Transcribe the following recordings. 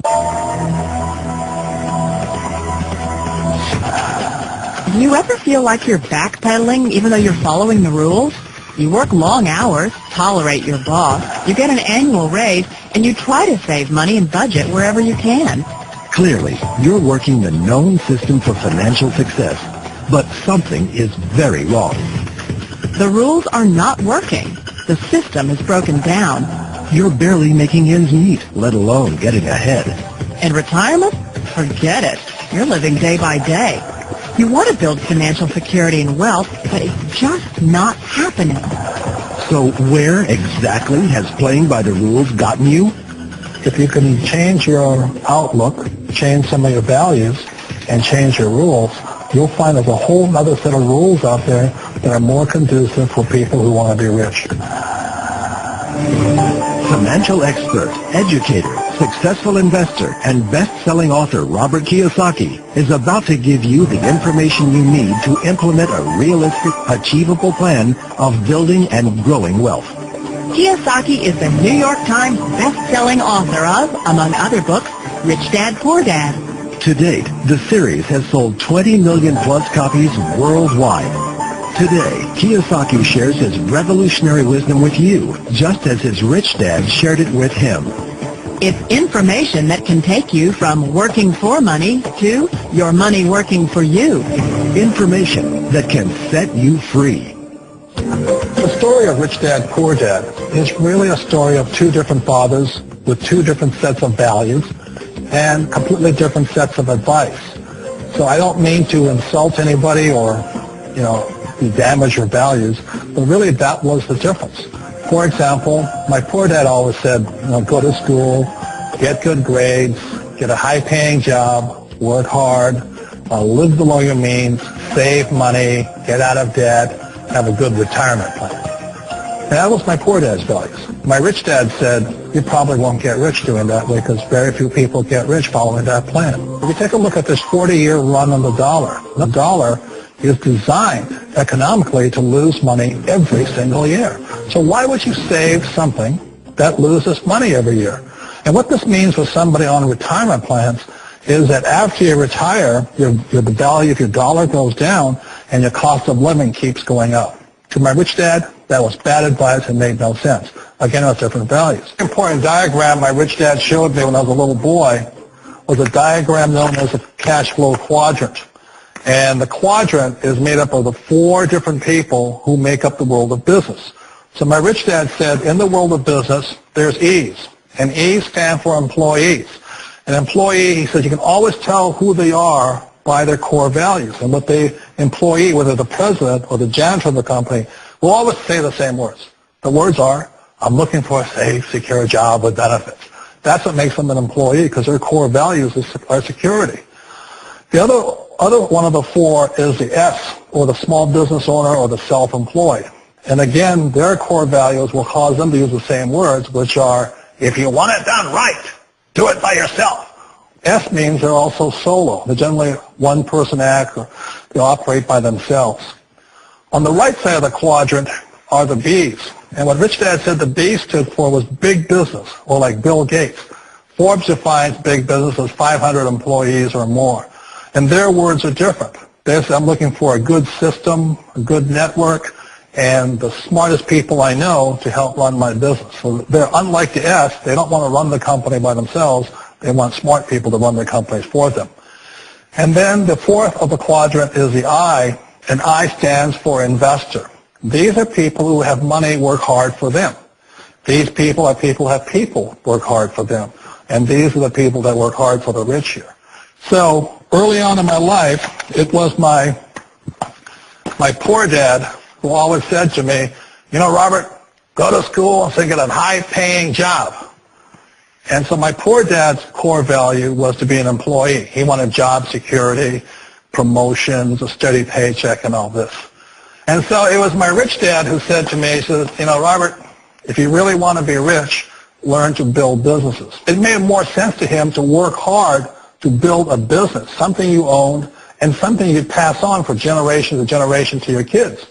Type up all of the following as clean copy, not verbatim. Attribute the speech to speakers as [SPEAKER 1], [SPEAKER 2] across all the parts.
[SPEAKER 1] Do you ever feel like you're backpedaling even though you're following the rules? You work long hours, tolerate your boss, you get an annual raise, and you try to save money and budget wherever you can.
[SPEAKER 2] Clearly, you're working the known system for financial success, but something is very wrong.
[SPEAKER 1] The rules are not working. The system is broken down.
[SPEAKER 2] You're barely making ends meet, let alone getting ahead.
[SPEAKER 1] In retirement? Forget it. You're living day by day. You want to build financial security and wealth, but it's just not happening.
[SPEAKER 2] So where exactly has playing by the rules gotten you?
[SPEAKER 3] If you can change your outlook, change some of your values, and change your rules, you'll find there's a whole other set of rules out there that are more conducive for people who want to be rich.
[SPEAKER 2] Financial expert, educator, successful investor, and best-selling author Robert Kiyosaki is about to give you the information you need to implement a realistic, achievable plan of building and growing wealth.
[SPEAKER 1] Kiyosaki is the New York Times best-selling author of, among other books, Rich Dad, Poor Dad.
[SPEAKER 2] To date, the series has sold 20 million plus copies worldwide. Today, Kiyosaki shares his revolutionary wisdom with you, just as his rich dad shared it with him.
[SPEAKER 1] It's information that can take you from working for money to your money working for you.
[SPEAKER 2] Information that can set you free.
[SPEAKER 3] The story of Rich Dad, Poor Dad is really a story of two different fathers with two different sets of values and completely different sets of advice. So I don't mean to insult anybody or, damage your values, but really that was the difference. For example, my poor dad always said, go to school, get good grades, get a high-paying job, work hard, live below your means, save money, get out of debt, have a good retirement plan. And that was my poor dad's values. My rich dad said, you probably won't get rich doing that way because very few people get rich following that plan. If you take a look at this 40-year run on the dollar is designed economically to lose money every single year. So why would you save something that loses money every year? And what this means for somebody on retirement plans is that after you retire, the value of your dollar goes down and your cost of living keeps going up. To my rich dad, that was bad advice and made no sense. Again, it was different values. An important diagram my rich dad showed me when I was a little boy was a diagram known as a cash flow quadrant. And the quadrant is made up of the four different people who make up the world of business. So my rich dad said, in the world of business, there's E's. And E's stand for employees. An employee, he said, you can always tell who they are by their core values. And what the employee, whether the president or the janitor of the company, will always say the same words. The words are, I'm looking for a safe, secure job with benefits. That's what makes them an employee, because their core values are security. The other one of the four is the S, or the small business owner or the self-employed. And again, their core values will cause them to use the same words, which are, if you want it done right, do it by yourself. S means they're also solo. They're generally one-person act, or they operate by themselves. On the right side of the quadrant are the B's. And what Rich Dad said the B stood for was big business, or like Bill Gates. Forbes defines big business as 500 employees or more. And their words are different. They say, I'm looking for a good system, a good network, and the smartest people I know to help run my business. So they're unlike the S. They don't want to run the company by themselves. They want smart people to run their companies for them. And then the fourth of the quadrant is the I, and I stands for investor. These are people who have money work hard for them. These people are people who have people work hard for them. And these are the people that work hard for the rich here. So early on in my life, it was my poor dad who always said to me, Robert, go to school and get a high-paying job. And so my poor dad's core value was to be an employee. He wanted job security, promotions, a steady paycheck, and all this. And so it was my rich dad who said to me, he said, Robert, if you really want to be rich, learn to build businesses. It made more sense to him to work hard to build a business, something you owned, and something you could pass on for generation to generation to your kids.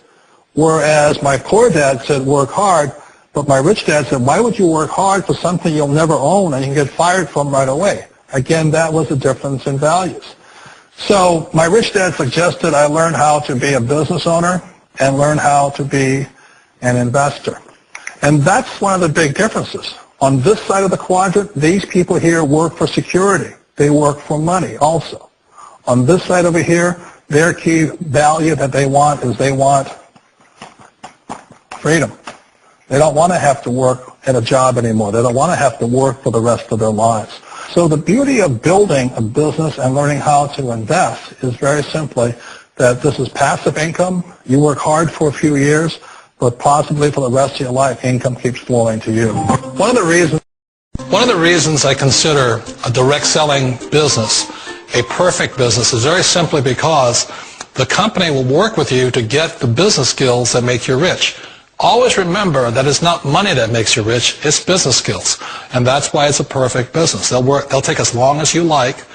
[SPEAKER 3] Whereas my poor dad said work hard, but my rich dad said, why would you work hard for something you'll never own and you can get fired from right away? Again, that was a difference in values. So my rich dad suggested I learn how to be a business owner and learn how to be an investor. And that's one of the big differences. On this side of the quadrant, these people here work for security. They work for money also. On this side over here, their key value that they want is they want freedom. They don't want to have to work at a job anymore. They don't want to have to work for the rest of their lives. So the beauty of building a business and learning how to invest is very simply that this is passive income. You work hard for a few years, but possibly for the rest of your life, income keeps flowing to you. One of the reasons I consider a direct selling business a perfect business is very simply because the company will work with you to get the business skills that make you rich. Always remember that it's not money that makes you rich, it's business skills. And that's why it's a perfect business. They'll take as long as you like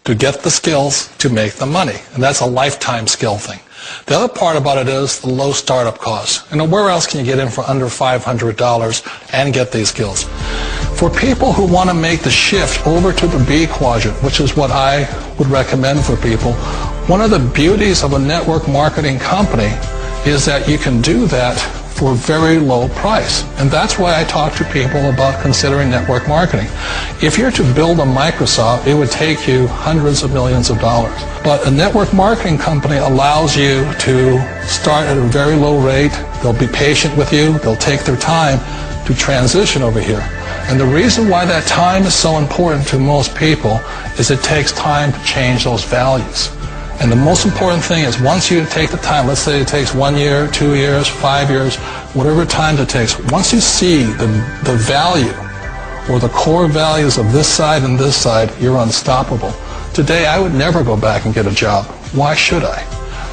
[SPEAKER 3] to get the skills to make the money. And that's a lifetime skill thing. The other part about it is the low startup cost. You know, where else can you get in for under $500 and get these skills? For people who want to make the shift over to the B quadrant, which is what I would recommend for people, one of the beauties of a network marketing company is that you can do that for a very low price. And that's why I talk to people about considering network marketing. If you're to build a Microsoft, it would take you hundreds of millions of dollars. But a network marketing company allows you to start at a very low rate. They'll be patient with you. They'll take their time to transition over here. And the reason why that time is so important to most people is it takes time to change those values. And the most important thing is once you take the time, let's say it takes 1 year, 2 years, 5 years, whatever time it takes, once you see the value or the core values of this side and this side, you're unstoppable. Today, I would never go back and get a job. Why should I?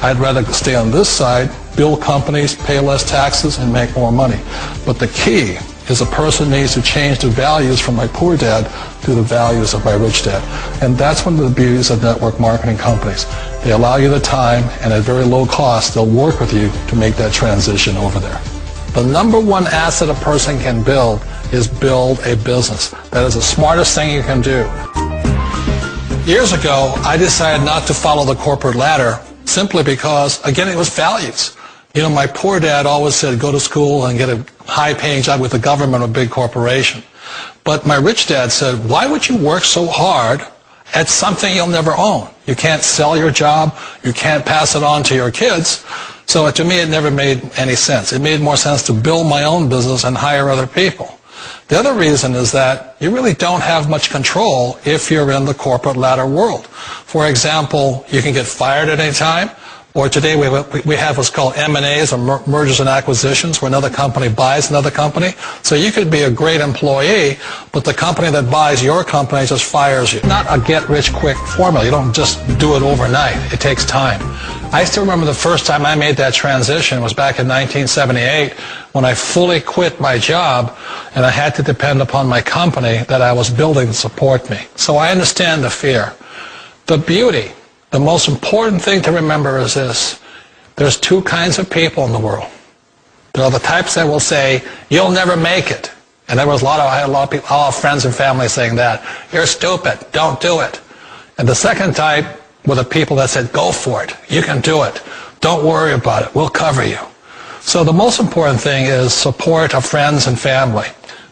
[SPEAKER 3] I'd rather stay on this side, build companies, pay less taxes, and make more money. But the key is a person needs to change the values from my poor dad to the values of my rich dad. And that's one of the beauties of network marketing companies. They allow you the time, and at very low cost, they'll work with you to make that transition over there. The number one asset a person can build is build a business. That is the smartest thing you can do. Years ago, I decided not to follow the corporate ladder simply because, again, it was values. You know, my poor dad always said, go to school and get a high-paying job with the government or a big corporation. But my rich dad said, why would you work so hard at something you'll never own? You can't sell your job. You can't pass it on to your kids. So to me, it never made any sense. It made more sense to build my own business and hire other people. The other reason is that you really don't have much control if you're in the corporate ladder world. For example, you can get fired at any time. Or today we have what's called M&As, or mergers and acquisitions, where another company buys another company. So you could be a great employee, but the company that buys your company just fires you. Not a get-rich-quick formula. You don't just do it overnight. It takes time. I still remember the first time I made that transition was back in 1978 when I fully quit my job and I had to depend upon my company that I was building to support me. So I understand the fear. The beauty. The most important thing to remember is this. There's two kinds of people in the world. There are the types that will say, you'll never make it. And there was I had a lot of people, all friends and family saying that. You're stupid. Don't do it. And the second type were the people that said, go for it. You can do it. Don't worry about it. We'll cover you. So the most important thing is support of friends and family.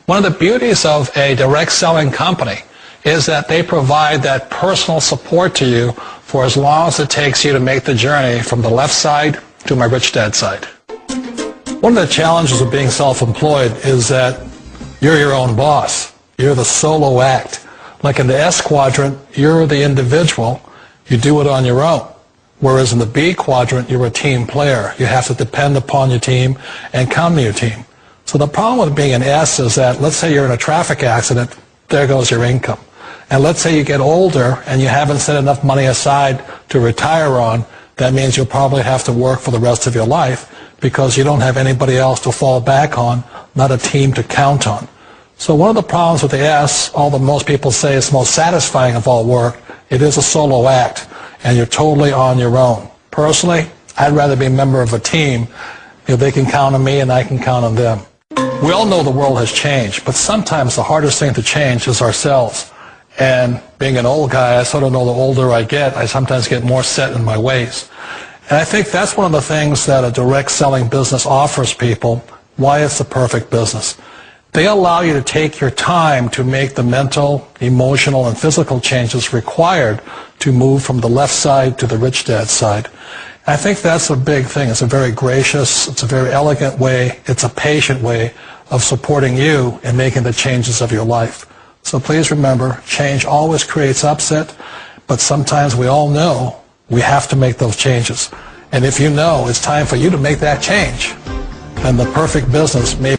[SPEAKER 3] One of the beauties of a direct selling company is that they provide that personal support to you for as long as it takes you to make the journey from the left side to my rich dad side. One of the challenges of being self-employed is that you're your own boss. You're the solo act. Like in the S quadrant, you're the individual. You do it on your own. Whereas in the B quadrant, you're a team player. You have to depend upon your team and count on your team. So the problem with being an S is that, let's say you're in a traffic accident, there goes your income. And let's say you get older and you haven't set enough money aside to retire on, that means you'll probably have to work for the rest of your life because you don't have anybody else to fall back on, not a team to count on. So one of the problems with the S, although most people say it's most satisfying of all work, it is a solo act and you're totally on your own. Personally, I'd rather be a member of a team if they can count on me and I can count on them. We all know the world has changed, but sometimes the hardest thing to change is ourselves. And being an old guy, I sort of know the older I get, I sometimes get more set in my ways. And I think that's one of the things that a direct selling business offers people, why it's the perfect business. They allow you to take your time to make the mental, emotional, and physical changes required to move from the left side to the rich dad side. I think that's a big thing. It's a very gracious, it's a very elegant way, it's a patient way of supporting you in making the changes of your life. So please remember, change always creates upset, but sometimes we all know we have to make those changes. And if you know it's time for you to make that change, then the perfect business may